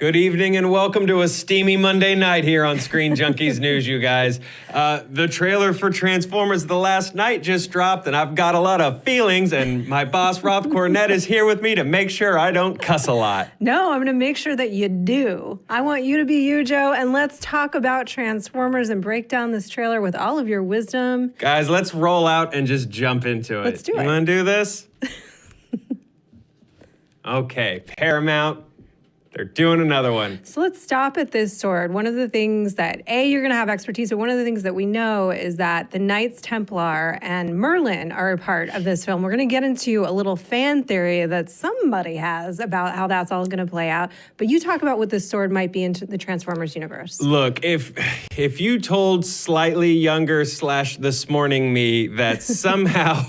Good evening and welcome to a steamy Monday night here on Screen Junkies News, you guys. The trailer for Transformers The Last Night just dropped, and I've got a lot of feelings, and my boss, Rob Cornett, is here with me to make sure I don't cuss a lot. No, I'm going to make sure that you do. I want you to be you, Joe, and let's talk about Transformers and break down this trailer with all of your wisdom. Guys, let's roll out and just jump into it. Let's do it. You want to do this? Okay, Paramount. They're doing another one. So let's stop at this sword. One of the things that, you're going to have expertise, but one of the things that we know is that the Knights Templar and Merlin are a part of this film. We're going to get into a little fan theory that somebody has about how that's all going to play out. But you talk about what this sword might be into the Transformers universe. Look, if you told slightly younger / this morning me that somehow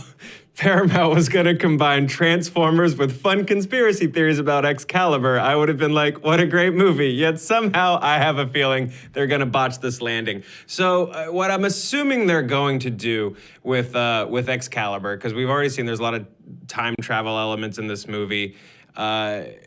Paramount was going to combine Transformers with fun conspiracy theories about Excalibur, I would have been like, what a great movie. Yet somehow I have a feeling they're going to botch this landing. So what I'm assuming they're going to do with Excalibur, because we've already seen there's a lot of time travel elements in this movie. There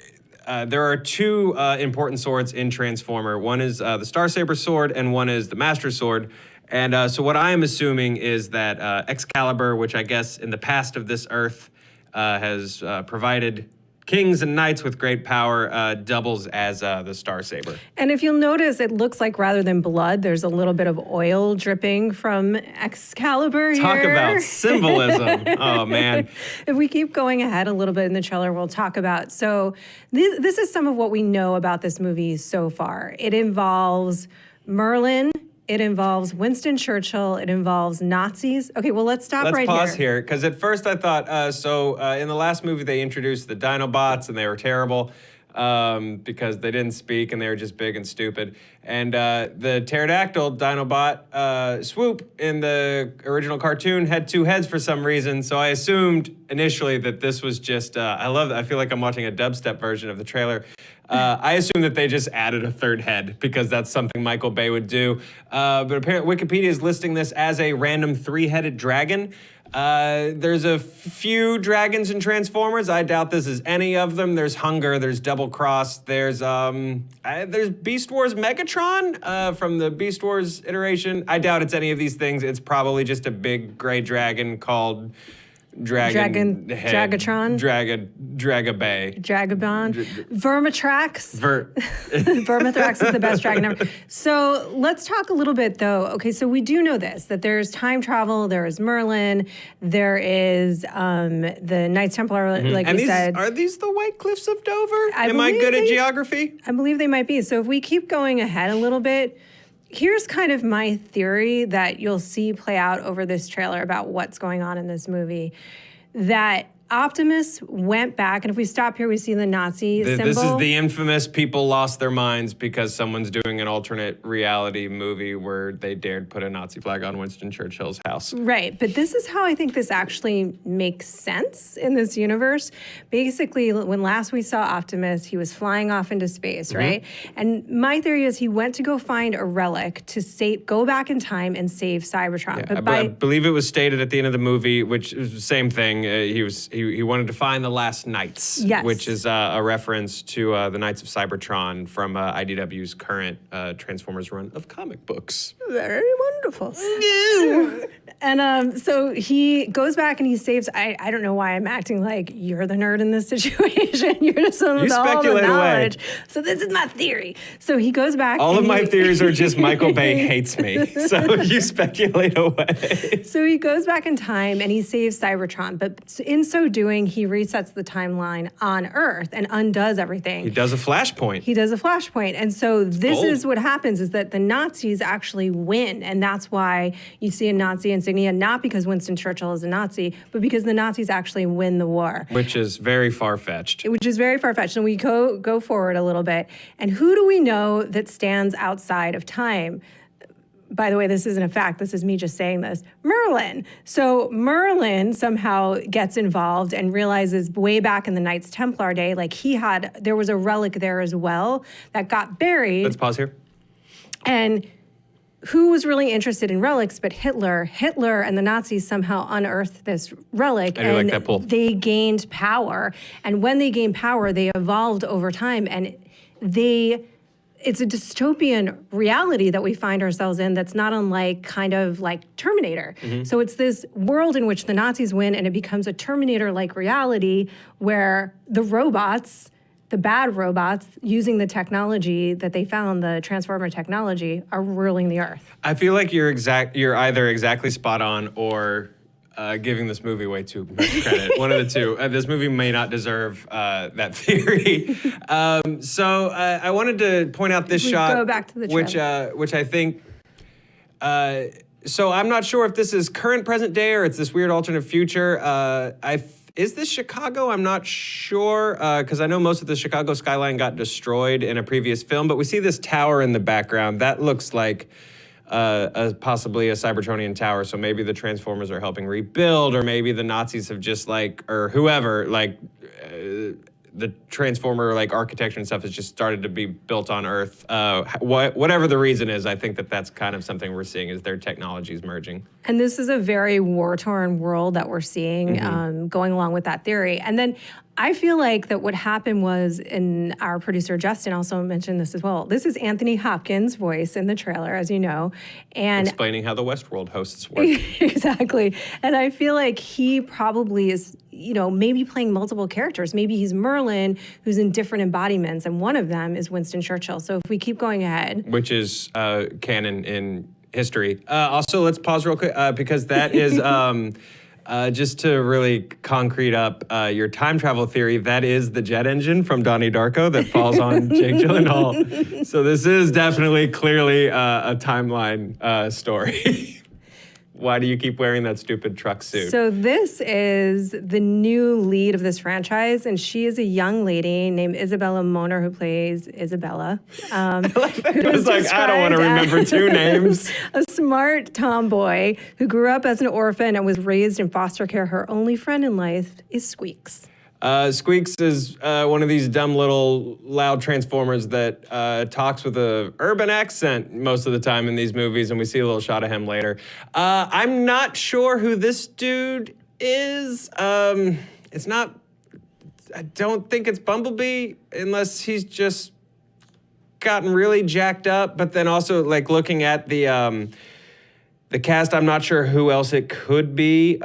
are two important swords in Transformer. One is the Starsaber sword and one is the Master Sword. And so what I am assuming is that Excalibur, which I guess in the past of this Earth has provided kings and knights with great power, doubles as the Starsaber. And if you'll notice, it looks like rather than blood, there's a little bit of oil dripping from Excalibur here. Talk about symbolism. Oh, man. If we keep going ahead a little bit in the trailer, we'll talk about. So this is some of what we know about this movie so far. It involves Merlin. It involves Winston Churchill. It involves Nazis. Okay, well, let's stop right here. Let's pause here, because at first I thought, in the last movie they introduced the Dinobots, and they were terrible because they didn't speak and they were just big and stupid. And the pterodactyl Dinobot, Swoop, in the original cartoon had two heads for some reason, so I assumed initially that this was just, I feel like I'm watching a dubstep version of the trailer. I assume that they just added a third head because that's something Michael Bay would do. But apparently Wikipedia is listing this as a random three-headed dragon. There's a few dragons in Transformers. I doubt this is any of them. There's Hunger, there's Double Cross, there's Beast Wars Megatron from the Beast Wars iteration. I doubt it's any of these things. It's probably just a big gray dragon called Dragatron? Dragabay. Dragabon. Vermitrax. Vermithrax is the best dragon ever. So let's talk a little bit, though. Okay, so we do know this, that there's time travel, there is Merlin, there is the Knights Templar, like we said. Are these the White Cliffs of Dover? Am I good at geography? I believe they might be. So if we keep going ahead a little bit, here's kind of my theory that you'll see play out over this trailer about what's going on in this movie. That Optimus went back, and if we stop here, we see the Nazi symbol. This is the infamous people lost their minds because someone's doing an alternate reality movie where they dared put a Nazi flag on Winston Churchill's house. Right, but this is how I think this actually makes sense in this universe. Basically, when last we saw Optimus, he was flying off into space, right? And my theory is he went to go find a relic to go back in time and save Cybertron. Yeah, but I believe it was stated at the end of the movie, which is the same thing. He wanted to find the Last Knights, which is a reference to the Knights of Cybertron from IDW's current Transformers run of comic books. Very wonderful. And so he goes back and he saves. I don't know why I'm acting like you're the nerd in this situation. You're just someone with all the knowledge. Away. So this is my theory. So he goes back. All of my theories are just Michael Bay hates me. So you speculate away. So he goes back in time and he saves Cybertron. But in so doing, he resets the timeline on Earth and undoes everything. He does a flashpoint. And so this is what happens, is that the Nazis actually win. And that's why you see a Nazi insignia, not because Winston Churchill is a Nazi, but because the Nazis actually win the war. Which is very far-fetched. And we go forward a little bit. And who do we know that stands outside of time? By the way, this isn't a fact. This is me just saying this. Merlin. So Merlin somehow gets involved and realizes way back in the Knights Templar day, there was a relic there as well that got buried. Let's pause here. And who was really interested in relics but Hitler? Hitler and the Nazis somehow unearthed this relic. I like that pull. They gained power. And when they gained power, they evolved over time. And it's a dystopian reality that we find ourselves in that's not unlike kind of like Terminator. So it's this world in which the Nazis win and it becomes a Terminator-like reality where the robots, the bad robots, using the technology that they found, the Transformer technology, are ruling the Earth. I feel like you're either exactly spot on or giving this movie way too much credit. One of the two. This movie may not deserve that theory. So I wanted to point out this shot, go back to the which I think. So I'm not sure if this is current present day or it's this weird alternate future. Is this Chicago? I'm not sure, because I know most of the Chicago skyline got destroyed in a previous film, but we see this tower in the background. That looks like possibly a Cybertronian tower, so maybe the Transformers are helping rebuild, or maybe the Nazis have just or whoever, the Transformer architecture and stuff has just started to be built on Earth. Whatever the reason is, I think that's kind of something we're seeing is their technologies merging. And this is a very war-torn world that we're seeing going along with that theory. And then I feel like that what happened was, and our producer Justin also mentioned this as well, this is Anthony Hopkins' voice in the trailer, as you know. And explaining how the Westworld hosts work. Exactly. And I feel like he probably is, maybe playing multiple characters. Maybe he's Merlin, who's in different embodiments, and one of them is Winston Churchill. So if we keep going ahead. Which is canon in history. Also, let's pause real quick, because that is... just to really concrete up your time travel theory, that is the jet engine from Donnie Darko that falls on Jake Gyllenhaal. So this is definitely, clearly a timeline story. Why do you keep wearing that stupid truck suit? So this is the new lead of this franchise, and she is a young lady named Isabella Moner who plays Isabella. I was like, I don't want to remember two names. A smart tomboy who grew up as an orphan and was raised in foster care. Her only friend in life is Squeaks. Squeaks is one of these dumb little loud Transformers that talks with a urban accent most of the time in these movies, and we see a little shot of him later. I'm not sure who this dude is. It's not... I don't think it's Bumblebee, unless he's just gotten really jacked up. But then also, looking at the cast, I'm not sure who else it could be.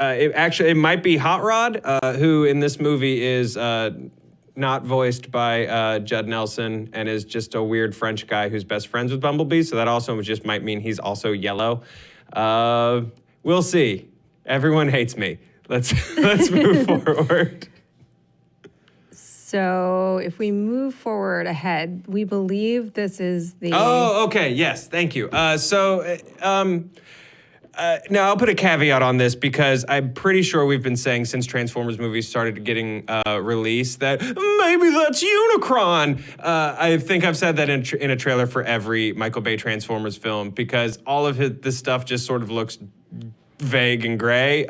It might be Hot Rod, who in this movie is not voiced by Judd Nelson and is just a weird French guy who's best friends with Bumblebee. So that also just might mean he's also yellow. We'll see. Everyone hates me. Let's move forward. So if we move forward ahead, we believe this is the... Oh, okay. Yes. Thank you. Now, I'll put a caveat on this because I'm pretty sure we've been saying since Transformers movies started getting released that maybe that's Unicron. I think I've said that in a trailer for every Michael Bay Transformers film because all of this stuff just sort of looks vague and gray.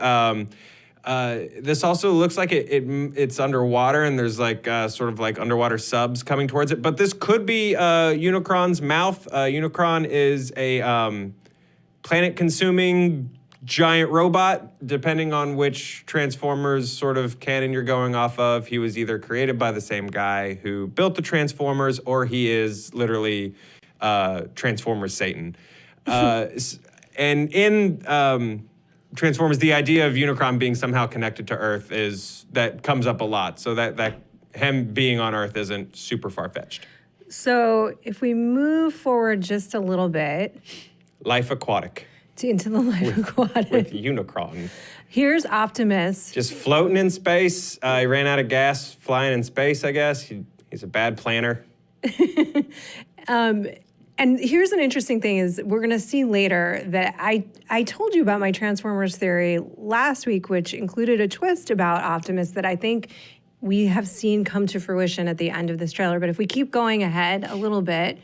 This also looks like it's underwater and there's sort of underwater subs coming towards it. But this could be Unicron's mouth. Unicron is a... planet-consuming giant robot, depending on which Transformers sort of canon you're going off of. He was either created by the same guy who built the Transformers, or he is literally Transformers Satan. And in Transformers, the idea of Unicron being somehow connected to Earth that comes up a lot. So that him being on Earth isn't super far-fetched. So if we move forward just a little bit... Life Aquatic. Into the Life Aquatic. With Unicron. Here's Optimus. Just floating in space. He ran out of gas flying in space, I guess. He's a bad planner. And here's an interesting thing is we're going to see later that I told you about my Transformers theory last week, which included a twist about Optimus that I think we have seen come to fruition at the end of this trailer. But if we keep going ahead a little bit...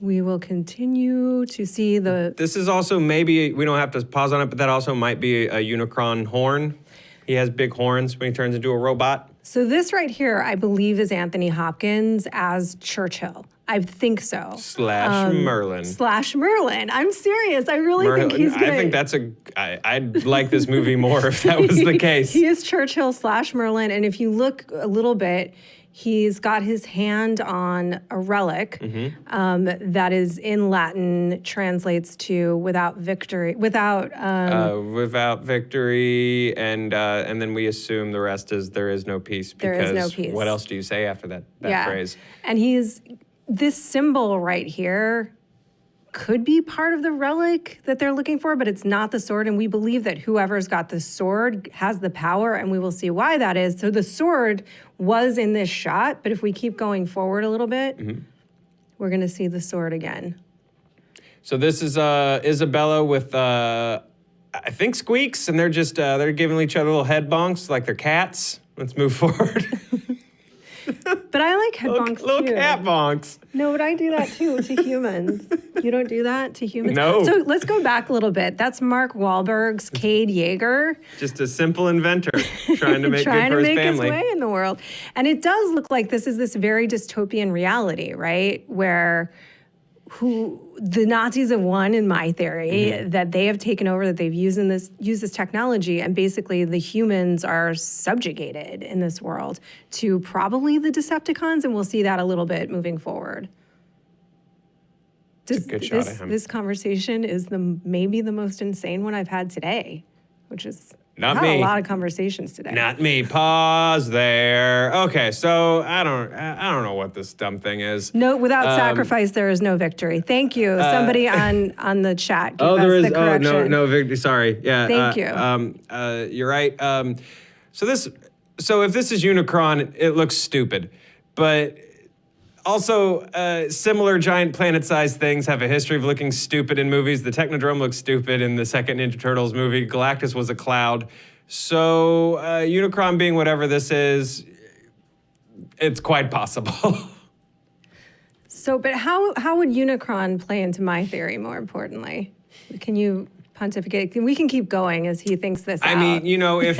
we will continue to see the... This is also maybe, we don't have to pause on it, but that also might be a Unicron horn. He has big horns when he turns into a robot. So this right here, I believe, is Anthony Hopkins as Churchill. I think so. Slash Merlin. Slash Merlin. I'm serious. I really think he's gonna... I think that's I'd like this movie more if that was the case. He is Churchill slash Merlin. And if you look a little bit, he's got his hand on a relic that is in Latin, translates to without victory, without victory, and then we assume the rest is there is no peace. Because there is no peace. What else do you say after that phrase? And this symbol right here could be part of the relic that they're looking for, but it's not the sword. And we believe that whoever's got the sword has the power, and we will see why that is. So the sword was in this shot, but if we keep going forward a little bit, we're going to see the sword again. So this is Isabella with, I think, Squeaks, and they're just, they're giving each other little head bonks like they're cats. Let's move forward. But I like head bonks little too. cat bonks. No, but I do that too to humans. You don't do that to humans? No. So let's go back a little bit. That's Mark Wahlberg's Cade Yeager. Just a simple inventor trying to make trying good for to his make family. his way in the world. And it does look like this is this very dystopian reality, right? Where the Nazis have won, in my theory, that they have taken over, that they've used this technology, and basically the humans are subjugated in this world to probably the Decepticons, and we'll see that a little bit moving forward. It's a good shot of him. This conversation is maybe the most insane one I've had today, which is Not I've me. had a lot of conversations today. Not me. Pause there. Okay, so I don't know what this dumb thing is. No, without sacrifice, there is no victory. Thank you. Somebody on the chat gave us the correction. Oh, no victory. Sorry. Yeah. Thank you. You're right. So if this is Unicron, it looks stupid, but also, similar giant planet-sized things have a history of looking stupid in movies. The Technodrome looks stupid in the second Ninja Turtles movie. Galactus was a cloud. So Unicron being whatever this is, it's quite possible. So, but how would Unicron play into my theory, more importantly? Can you pontificate? We can keep going as he thinks this out. I mean, if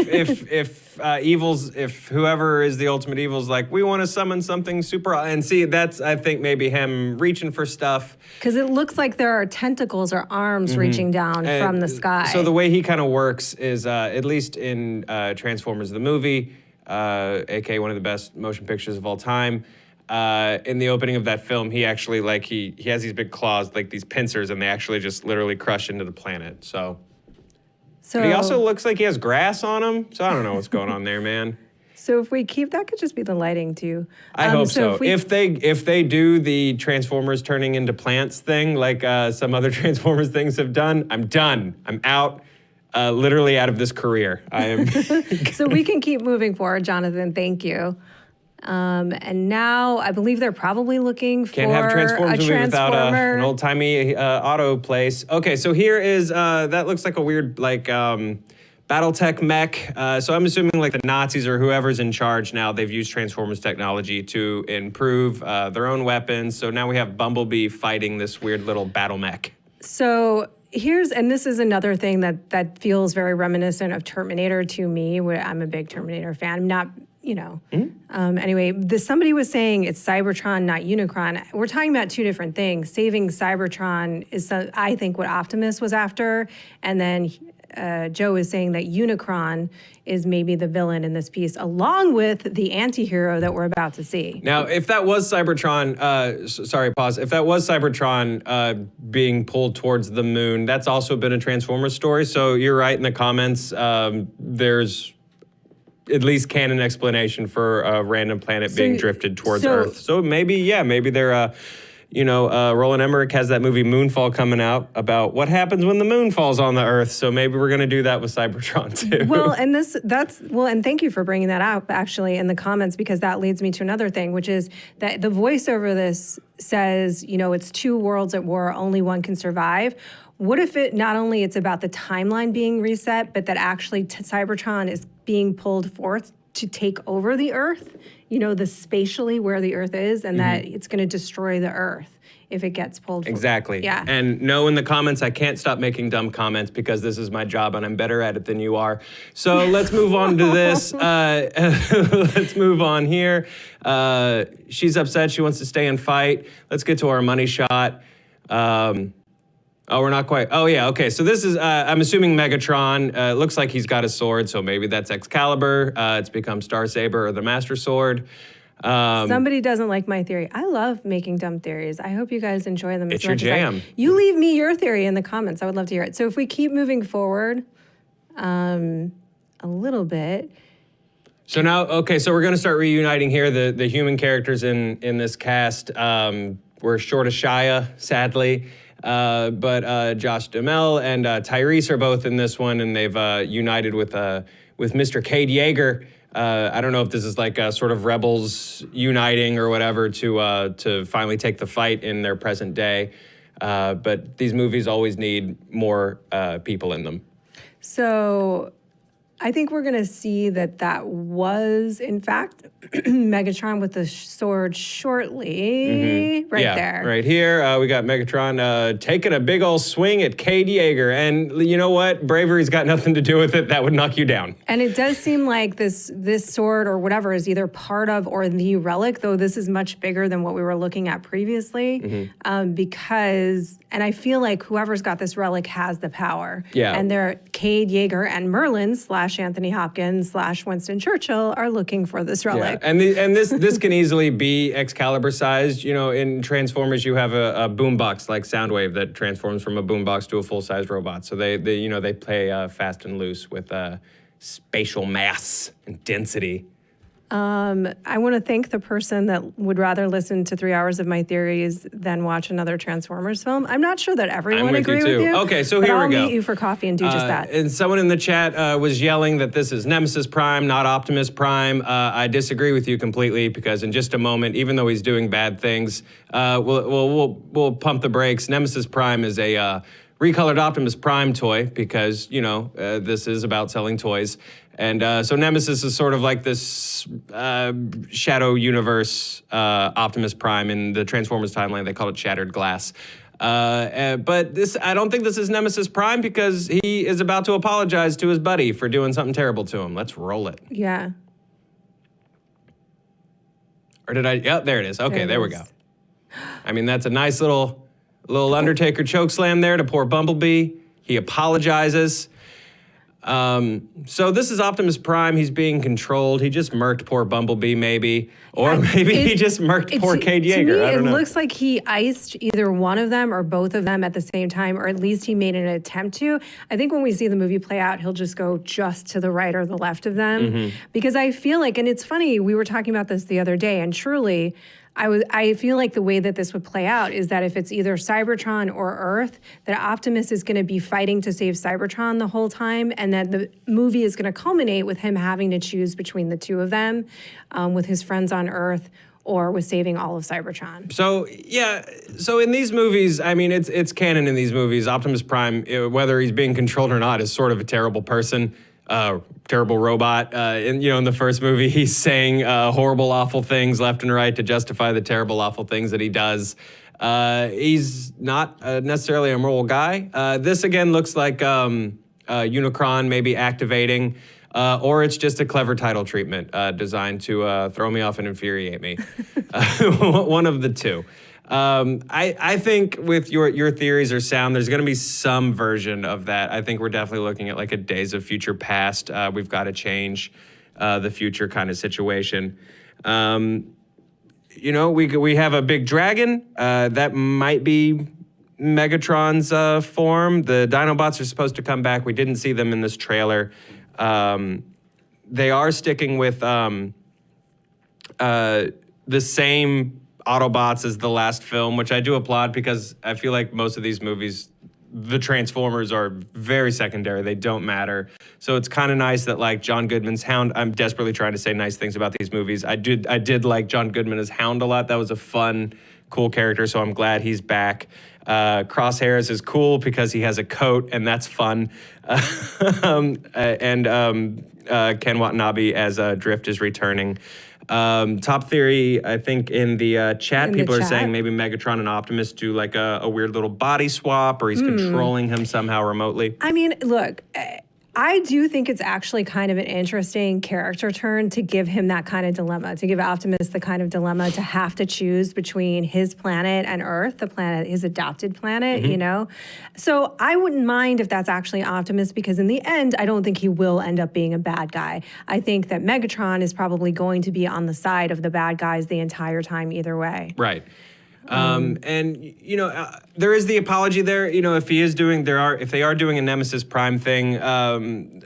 whoever is the ultimate evil is like, we want to summon something super, and see, that's, I think, maybe him reaching for stuff. Because it looks like there are tentacles or arms reaching down from the sky. So the way he kind of works is, at least in Transformers the movie, aka one of the best motion pictures of all time, in the opening of that film, he actually, like, he has these big claws, like these pincers, and they actually just literally crush into the planet. So but he also looks like he has grass on him. So I don't know what's going on there, man. So if we keep, that could just be the lighting too. I hope so. If If they do the Transformers turning into plants thing, like some other Transformers things have done, I'm done. I'm out. Literally out of this career. I am. So we can keep moving forward, Jonathan. Thank you. And now I believe they're probably looking for Can't have a Transformers movie without an Transformer. old-timey auto place. Okay, so here is, that looks like a weird, like, Battletech mech. So I'm assuming, like, the Nazis or whoever's in charge now, they've used Transformers technology to improve their own weapons. So now we have Bumblebee fighting this weird little battle mech. So and this is another thing that feels very reminiscent of Terminator to me, where I'm a big Terminator fan. I'm not, anyway, somebody was saying it's Cybertron, not Unicron. We're talking about two different things. Saving Cybertron is, I think, what Optimus was after. And then Joe is saying that Unicron is maybe the villain in this piece, along with the anti-hero that we're about to see. Now, if that was Cybertron, If that was Cybertron being pulled towards the moon, that's also been a Transformers story. So you're right in the comments. There's at least canon explanation for a random planet being drifted towards Earth. So maybe they're, Roland Emmerich has that movie Moonfall coming out about what happens when the moon falls on the Earth. So maybe we're going to do that with Cybertron too. Well, and thank you for bringing that up actually in the comments, because that leads me to another thing, which is that the voiceover this says, it's two worlds at war, only one can survive. What if not only it's about the timeline being reset, but that actually Cybertron is being pulled forth to take over the Earth, the spatially where the Earth is, and that it's going to destroy the Earth if it gets pulled. Exactly. Yeah. And no, in the comments, I can't stop making dumb comments because this is my job and I'm better at it than you are. So let's move on to this. Let's move on here. She's upset. She wants to stay and fight. Let's get to our money shot. Oh, we're not quite. Oh, yeah. Okay. So this is, I'm assuming Megatron. It looks like he's got a sword, so maybe that's Excalibur. It's become Starsaber or the Master Sword. Somebody doesn't like my theory. I love making dumb theories. I hope you guys enjoy them. It's your jam. You leave me your theory in the comments. I would love to hear it. So if we keep moving forward a little bit. So now, okay, so we're going to start reuniting here. The human characters in this cast. We're short of Shia, sadly. But Josh Duhamel and Tyrese are both in this one, and they've united with Mr. Cade Yeager. I don't know if this is like a sort of rebels uniting or whatever to finally take the fight in their present day. But these movies always need more people in them. So I think we're going to see that was, in fact, Megatron with the sword shortly. Right there. Right here. We got Megatron taking a big old swing at Cade Yeager. And you know what? Bravery's got nothing to do with it. That would knock you down. And it does seem like this sword or whatever is either part of or the relic, though this is much bigger than what we were looking at previously. Because, and I feel like whoever's got this relic has the power. Yeah. And they're Cade Yeager and Merlin / Anthony Hopkins / Winston Churchill are looking for this relic. Yeah. And this can easily be Excalibur sized. You know, in Transformers, you have a boombox like Soundwave that transforms from a boombox to a full size robot. So they play fast and loose with spatial mass and density. I want to thank the person that would rather listen to 3 hours of my theories than watch another Transformers film. I'm not sure that everyone agrees with you. Okay, so here we go. I'll meet you for coffee and do just that. And someone in the chat was yelling that this is Nemesis Prime, not Optimus Prime. I disagree with you completely because in just a moment, even though he's doing bad things, we'll pump the brakes. Nemesis Prime is a recolored Optimus Prime toy because, this is about selling toys. And so Nemesis is sort of like this shadow universe Optimus Prime in the Transformers timeline. They call it Shattered Glass. But I don't think this is Nemesis Prime because he is about to apologize to his buddy for doing something terrible to him. Let's roll it. Yeah. Or did I? Yep, there it is. Okay, there we go. I mean, that's a nice little Undertaker chokeslam there to poor Bumblebee. He apologizes. So this is Optimus Prime. He's being controlled. He just murked poor Bumblebee, maybe. Or maybe he just murked poor Cade Yeager. To me, I don't know. It looks like he iced either one of them or both of them at the same time, or at least he made an attempt to. I think when we see the movie play out, he'll just go just to the right or the left of them. Because I feel like, and it's funny, we were talking about this the other day, and truly, I feel like the way that this would play out is that if it's either Cybertron or Earth, that Optimus is going to be fighting to save Cybertron the whole time, and that the movie is going to culminate with him having to choose between the two of them, with his friends on Earth or with saving all of Cybertron. So, yeah. So in these movies, I mean, it's canon in these movies. Optimus Prime, whether he's being controlled or not, is sort of a terrible person. Terrible robot. In the first movie, he's saying horrible, awful things left and right to justify the terrible, awful things that he does. He's not necessarily a moral guy. This, again, looks like Unicron maybe activating, or it's just a clever title treatment designed to throw me off and infuriate me. One of the two. I think with your theories are sound, there's going to be some version of that. I think we're definitely looking at like a Days of Future Past. We've got to change the future kind of situation. We have a big dragon. That might be Megatron's form. The Dinobots are supposed to come back. We didn't see them in this trailer. They are sticking with the same Autobots as the last film, which I do applaud because I feel like most of these movies, the Transformers are very secondary. They don't matter. So it's kind of nice that like John Goodman's Hound, I'm desperately trying to say nice things about these movies. I did like John Goodman as Hound a lot. That was a fun, cool character, so I'm glad he's back. Crosshairs is cool because he has a coat, and that's fun. Ken Watanabe as Drift is returning. Top theory, I think in the chat, In the people are chat? saying maybe Megatron and Optimus do like a weird little body swap, or he's controlling him somehow remotely. I mean, look, I do think it's actually kind of an interesting character turn to give him that kind of dilemma, to give Optimus the kind of dilemma to have to choose between his planet and Earth, the planet, his adopted planet, you know? So I wouldn't mind if that's actually Optimus, because in the end, I don't think he will end up being a bad guy. I think that Megatron is probably going to be on the side of the bad guys the entire time either way. Right. And you know, there is the apology there. You know, if he is doing, if they are doing a Nemesis Prime thing, an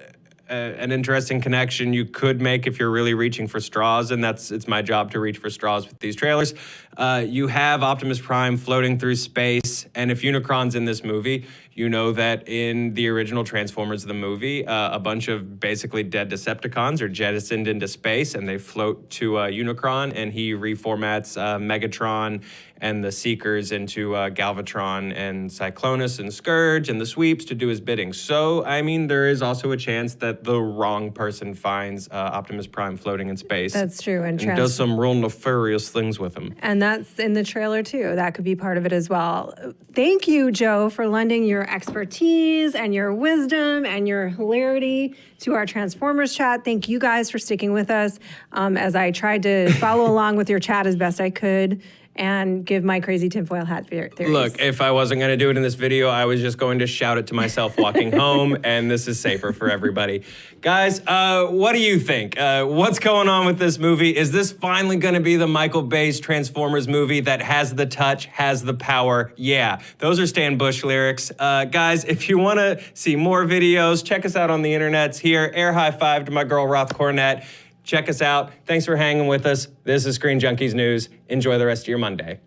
interesting connection you could make if you're really reaching for straws, and it's my job to reach for straws with these trailers. You have Optimus Prime floating through space, and if Unicron's in this movie, you know that in the original Transformers, the movie, a bunch of basically dead Decepticons are jettisoned into space, and they float to Unicron, and he reformats Megatron and the Seekers into Galvatron and Cyclonus and Scourge and the Sweeps to do his bidding. So, I mean, there is also a chance that the wrong person finds Optimus Prime floating in space. That's true. And does some real nefarious things with him. And that's in the trailer too. That could be part of it as well. Thank you, Joe, for lending your expertise and your wisdom and your hilarity to our Transformers chat. Thank you guys for sticking with us as I tried to follow along with your chat as best I could and give my crazy tinfoil hat theories. Look, if I wasn't going to do it in this video, I was just going to shout it to myself walking home, and this is safer for everybody. Guys, what do you think? What's going on with this movie? Is this finally going to be the Michael Bay's Transformers movie that has the touch, has the power? Yeah, those are Stan Bush lyrics. Guys, if you want to see more videos, check us out on the internets here. Air high five to my girl, Roth Cornett. Check us out. Thanks for hanging with us. This is Screen Junkies News. Enjoy the rest of your Monday.